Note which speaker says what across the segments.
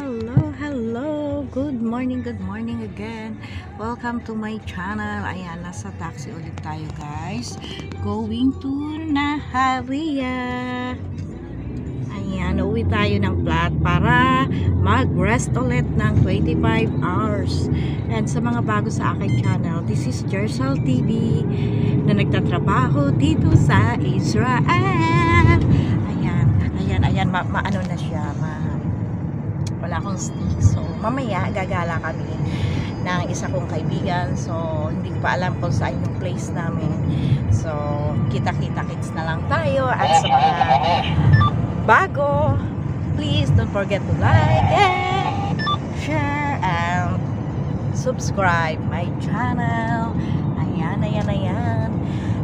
Speaker 1: Hello. Good morning again. Welcome to my channel. Ayan, nasa taxi ulit tayo guys. Going to Naharia. Ayan, uwi tayo ng Plat para mag-rest ulit ng 25 hours. And sa mga bago sa aking channel, this is Jershal TV na nagtatrabaho dito sa Israel. Ayan, maano na siya, wala akong stick. So, mamaya gagala kami ng isa kong kaibigan. So, hindi ko pa alam kung saan yung place namin. So, kita-kits na lang tayo. At sa mga bago, please don't forget to like and share and subscribe my channel. Ayan.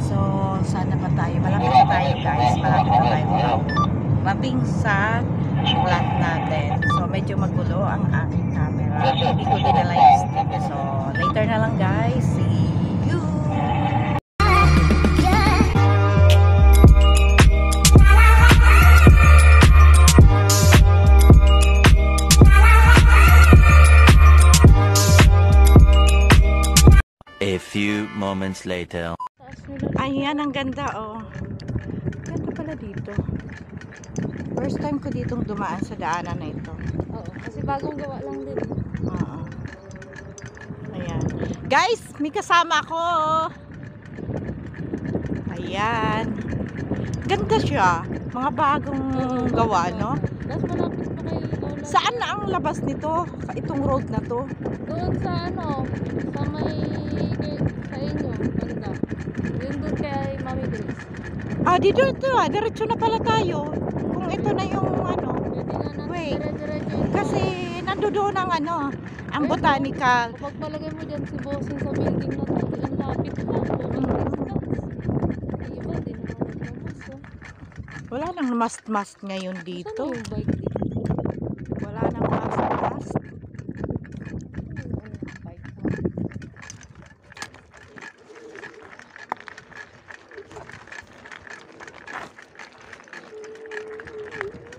Speaker 1: So, sana pa tayo? Malapit na tayo guys. Malapit na tayo mating sa flat natin. So, medyo magulo ang aking camera. Hindi ko dinala yung stick. So, later na lang guys. See you!
Speaker 2: A few moments later.
Speaker 1: Ayan, ang ganda oh. Ganda pala dito. First time ko ditong dumaan sa daanan na ito.
Speaker 3: Oo, kasi bagong gawa lang din.
Speaker 1: Oo. Ayan. Guys, may kasama ko. Ayan. Ganda siya. Mga bagong gawa, no?
Speaker 3: Tapos malapit pa kayo.
Speaker 1: Saan na ang labas nito? Itong road na to?
Speaker 3: Doon sa sa may sa inyo, banda. Doon kay Mami Grace.
Speaker 1: Dito ito diretso na pala tayo. Kung ito na yung
Speaker 3: Pwede nga natin
Speaker 1: wait.
Speaker 3: dire-diretso.
Speaker 1: Kasi nandoon ang ang botanical.
Speaker 3: Kapag palagay mo dyan si Bossing sa building na to, ang lapit na po. Iba, di na magmamaso.
Speaker 1: Wala nang mast-mast ngayon dito.
Speaker 3: Saan yung bike dito?
Speaker 1: Wala nang mast-mast.
Speaker 3: Bike mo?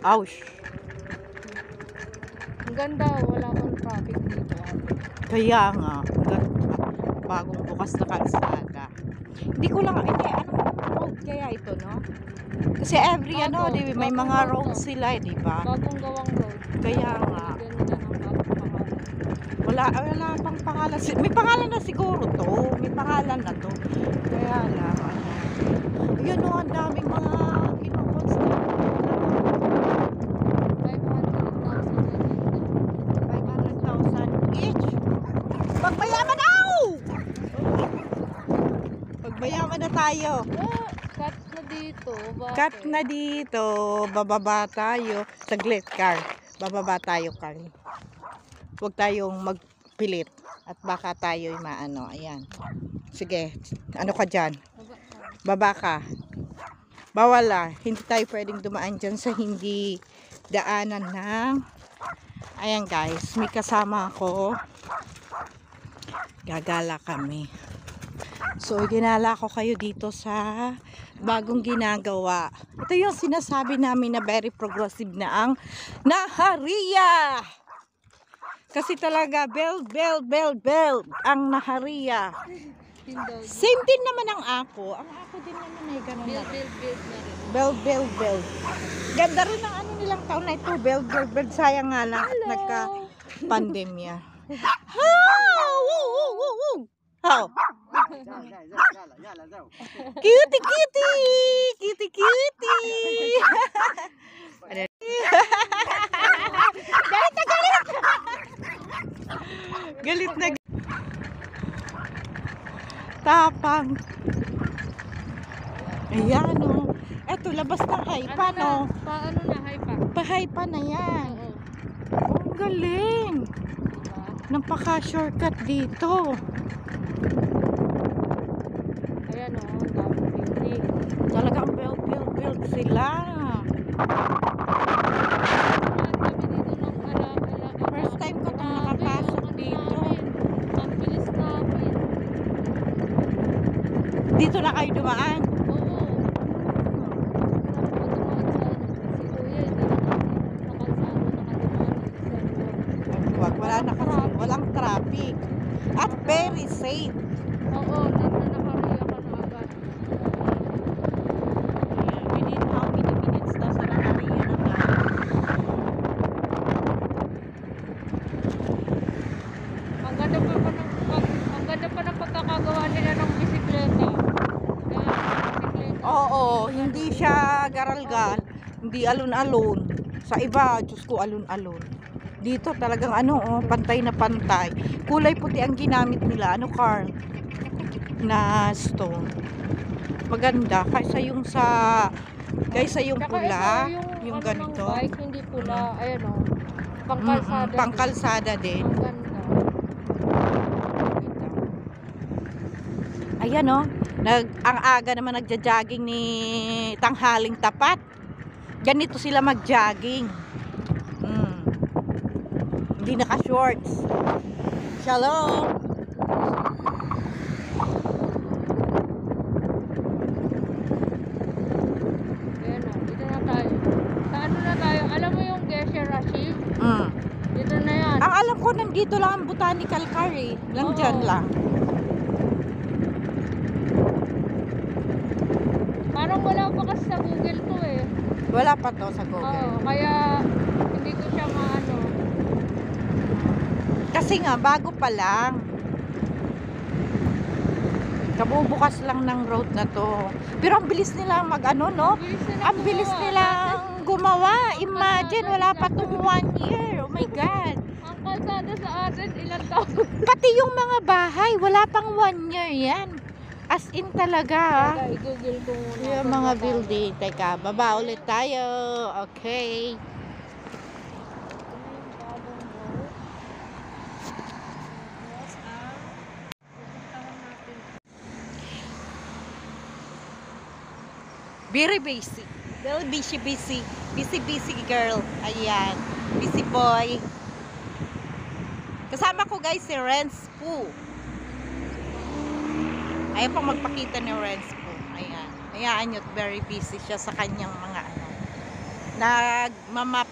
Speaker 1: Ouch.
Speaker 3: Ang ganda, wala pang traffic dito.
Speaker 1: Kaya nga, bagong bukas na kalsada. Hindi ko lang, anong road kaya ito, no? Kasi every may mga road sila, di ba?
Speaker 3: Bagong gawang road.
Speaker 1: Kaya nga,
Speaker 3: Ganda ng pangalan.
Speaker 1: wala pang pangalan. May pangalan na siguro to. May pangalan na to. Kaya lang, yun o, ang daming mga kinukonstruct. 500,000 each. Pagmayaman Pagmayaman na tayo.
Speaker 3: Cut na dito. Bakit?
Speaker 1: Cut na dito. Bababa tayo. Saglit, Carl. Bababa tayo, Carl. Huwag tayong magpilit. At baka tayo'y maano. Ayan. Sige. Ano ka dyan? Baba ka. Bawal hindi tayo pwedeng dumaan dyan sa hindi daanan ng... Ayan guys. May kasama ako. Gagala kami. So, ginala ko kayo dito sa bagong ginagawa. Ito yung sinasabi namin na very progressive na ang Naharia. Kasi talaga, build ang Naharia. Same din naman ang ako. Ang ako din naman ay ganun na. Build. Ganda rin ang nilang taon na ito. Build. Sayang nga lang at nagka-pandemya. How? Cutie. Galit na. Tapang. Ayan o. Eto, labas ng Haipa, no?
Speaker 3: Paano na, Haipa?
Speaker 1: Pa-Haipa na yan.
Speaker 3: Oo.
Speaker 1: Ang galing. Napaka-shortcut dito.
Speaker 3: Ayan o, dami building.
Speaker 1: Talagang build sila. First time ko itong nakapasok dito.
Speaker 3: Ang bilis namin.
Speaker 1: Dito na kayo dumaan.
Speaker 3: Oo. Si Kuya, hindi na nakalsado nakadumaan.
Speaker 1: wala na kasi, walang traffic. At very safe.
Speaker 3: Oo, nakariya ka na agad.
Speaker 1: Within how many minutes daw sa nakariya na tayo.
Speaker 3: Ang ganda pa ng pagkakagawa nila ng bisikleta. Kaya bisikleta.
Speaker 1: Oo, hindi siya garalgal, hindi alon-alon. Sa iba, Diyos ko, alon-alon. Dito talagang pantay na pantay. Kulay puti ang ginamit nila. Carl? Na stone. Maganda. Kaysa yung
Speaker 3: Tsaka
Speaker 1: pula,
Speaker 3: ito,
Speaker 1: yung
Speaker 3: ano
Speaker 1: ganito.
Speaker 3: ng bike, hindi pula. Ayan o. Pangkalsada.
Speaker 1: Pangkalsada din.
Speaker 3: Ang ganda.
Speaker 1: Ayan ang aga naman nagja-jogging ni tanghaling tapat. Ganito sila mag-jogging. Hindi naka-shorts. Shalom.
Speaker 3: Ayan o. Dito na tayo. Sa ano na tayo? Alam mo yung Gesher Rashid? Dito na yan.
Speaker 1: Ang alam ko nandito lang ang botanical car eh. Dyan lang.
Speaker 3: Parang wala pa kasi sa Google to eh.
Speaker 1: Wala pa to sa Google.
Speaker 3: Oo, kaya hindi ko siya maano.
Speaker 1: Kasi nga, bago pa lang. Kabubukas lang ng road na to. Pero ang bilis nila Ang bilis nilang gumawa. Imagine, wala pa tong 1 year. Oh my God.
Speaker 3: Ang kalsada sa atin, ilang taon?
Speaker 1: Pati yung mga bahay, wala pang 1 year yan. As in talaga.
Speaker 3: Teka, i-google ko muna.
Speaker 1: Yung mga building. Teka, baba ulit tayo. Okay. Very busy. Very busy. Busy girl. Ayan. Busy boy. Kasama ko guys si Renz Poo. Ayaw pang magpakita ni Renz Poo. Ayan. Hayaan nyo, very busy siya sa kanyang mga nagmamap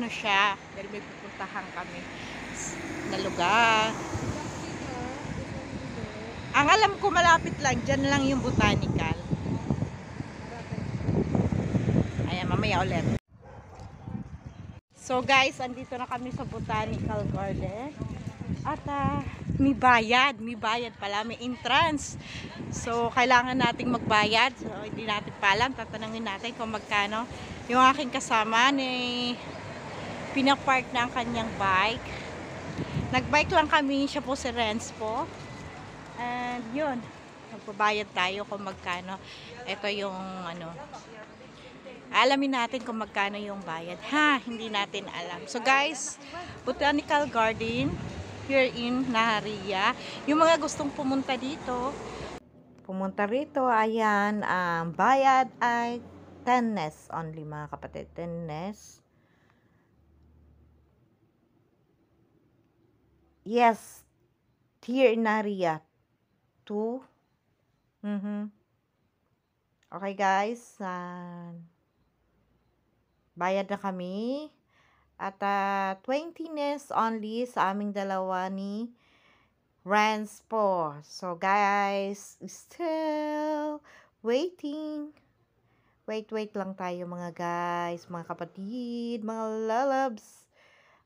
Speaker 1: siya. Dahil may pupuntahan kami na lugar. Ang alam ko malapit lang, dyan lang yung botanical. Ayan, mamaya ulit. So guys, andito na kami sa botanical garden. At may bayad pala, may entrance. So kailangan nating magbayad. So hindi natin pa alam, tatanungin natin kung magkano. Yung aking kasama ni pinapark na ang kanyang bike. Nagbike lang kami, siya po si Renz po. And yun, magbabayad tayo kung magkano. Ito yung alamin natin kung magkano yung bayad. Hindi natin alam. So guys, Botanical Garden here in Nahariya. Yung mga gustong pumunta rito, ayan, bayad ay 10 nes only mga kapatid. 10 nes. Yes, here in Nahariya. 2. Okay guys, bayad na kami. At 20 nes only sa aming dalawa ni Renz po. So guys, still waiting. Wait lang tayo mga guys, mga kapatid, mga lalabs.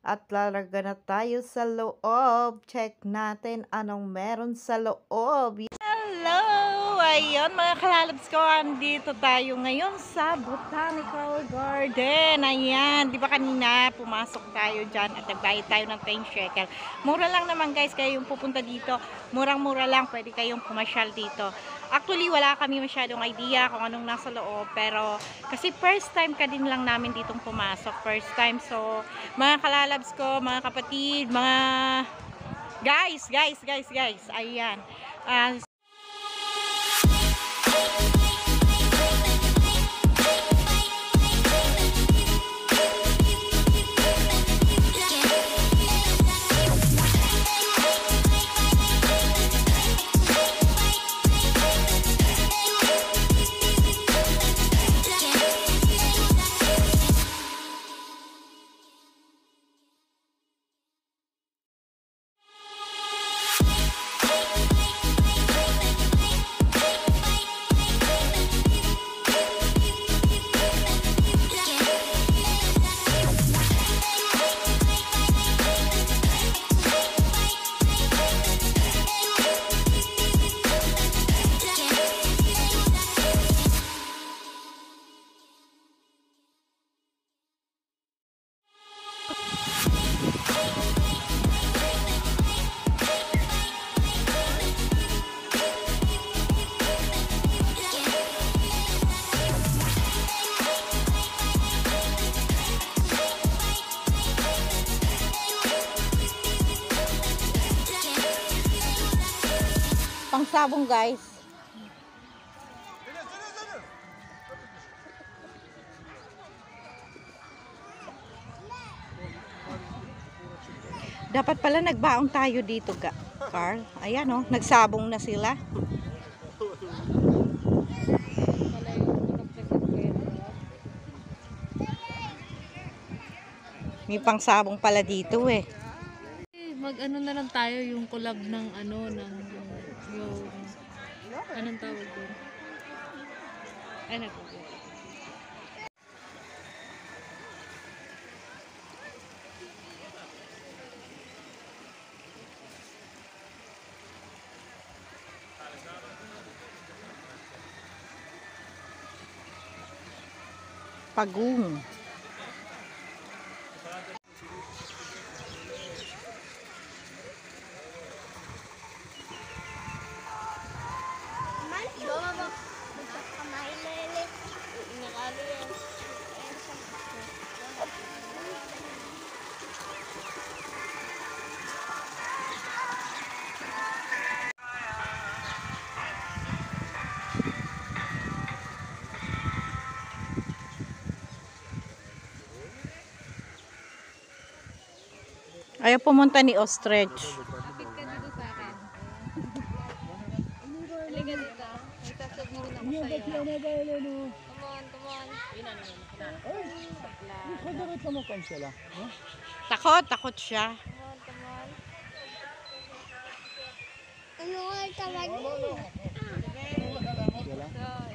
Speaker 1: At lalaga na tayo sa loob. Check natin anong meron sa loob. Hello! Ayun mga kalalabs ko, andito tayo ngayon sa Botanical Garden. Ayan, di ba kanina pumasok tayo dyan at nagbayad tayo ng 10 shekel. Mura lang naman guys, kayo yung pupunta dito. Murang-mura lang, pwede kayong pumasyal dito. Actually, wala kami masyadong idea kung anong nasa loob. Pero, kasi first time ka din lang namin ditong pumasok. First time. So, mga kalalabs ko, mga kapatid, mga guys. Ayan. Pangsabong guys. Dapat pala nagbaong tayo dito, Carl. Ayan oh, nagsabong na sila.
Speaker 3: Pala yung manok na sakit.
Speaker 1: May pangsabong pala dito eh.
Speaker 3: Mag-ano na lang tayo yung collab ng ano, ng yung, anong tawag doon? Ay, nagpapagod.
Speaker 1: Pagong. Ayaw pumunta ni Ostrich.
Speaker 3: Kapit ka dito sa akin. Halika dito. May sasabihin ako sa'yo. Come on.
Speaker 1: Takot siya.
Speaker 3: Come on.
Speaker 4: Ano nga tawag?
Speaker 3: So,